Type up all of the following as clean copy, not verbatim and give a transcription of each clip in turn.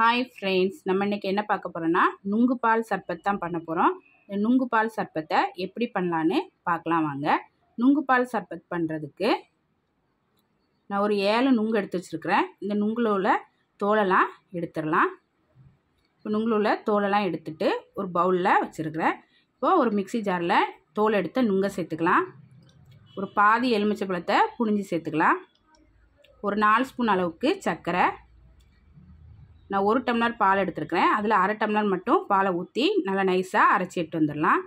Hi friends, நம்ம இன்றைக்கி என்ன பார்க்க போகிறோன்னா நுங்கு பால் சர்பத் தான் பண்ண போகிறோம். இந்த நுங்கு பால் சர்பத்தை எப்படி பண்ணலான்னு பார்க்கலாம் வாங்க. நுங்கு பால் சர்பத் பண்ணுறதுக்கு நான் ஒரு 7 நுங்கு எடுத்து வச்சுருக்கிறேன். இந்த நுங்கில் உள்ள தோலெல்லாம் எடுத்துடலாம். இப்போ நுங்கில் உள்ள தோலெல்லாம் எடுத்துட்டு ஒரு பவுலில் வச்சுருக்கிறேன். இப்போது ஒரு மிக்சி ஜாரில் தோல் எடுத்த நுங்கை சேர்த்துக்கலாம். ஒரு பாதி எலுமிச்சை பழத்தை புழிஞ்சு சேர்த்துக்கலாம். ஒரு 4 ஸ்பூன் அளவுக்கு சர்க்கரை. நான் 1 டம்ளர் பால் எடுத்துருக்கிறேன். அதில் அரை டம்ளர் மட்டும் பாலை ஊற்றி நல்லா நைஸாக அரைச்சி எடுத்து வந்துடலாம்.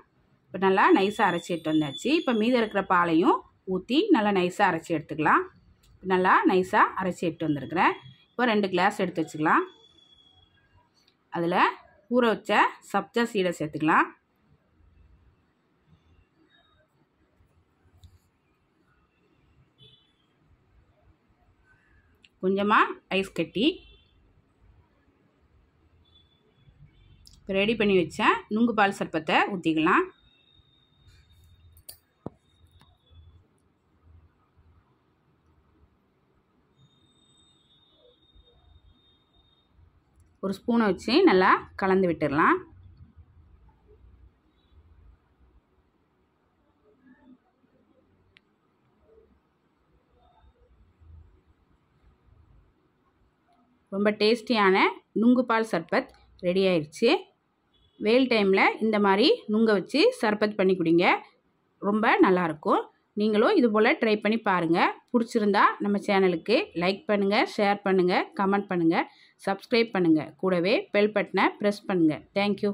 இப்போ நல்லா நைஸாக அரைச்சி எடுத்து வந்தாச்சு. இப்போ மீதி இருக்கிற பாலையும் ஊற்றி நல்லா நைஸாக அரைச்சி எடுத்துக்கலாம். நல்லா நைஸாக அரைச்சி எடுத்து வந்துருக்கிறேன். இப்போ 2 கிளாஸ் எடுத்து வச்சுக்கலாம். அதில் ஊற வச்ச சப்ஜா சீடை சேர்த்துக்கலாம். கொஞ்சமாக ஐஸ் கட்டி. இப்போ ரெடி பண்ணி வச்சேன் நுங்கு பால் சர்பத்தை ஊற்றிக்கலாம். ஒரு ஸ்பூனை வச்சு நல்லா கலந்து விட்டுடலாம். ரொம்ப டேஸ்டியான நுங்கு பால் சர்பத் ரெடி ஆயிடுச்சு. வெயில் டைமில் இந்த மாதிரி நுங்கை வச்சு சர்பத் பண்ணி குடிங்க, ரொம்ப நல்லாயிருக்கும். நீங்களும் இது போல் ட்ரை பண்ணி பாருங்கள். பிடிச்சிருந்தா நம்ம சேனலுக்கு லைக் பண்ணுங்கள், ஷேர் பண்ணுங்கள், கமெண்ட் பண்ணுங்கள், சப்ஸ்கிரைப் பண்ணுங்கள். கூடவே பெல் பட்டனை ப்ரெஸ் பண்ணுங்கள். தேங்க்யூ.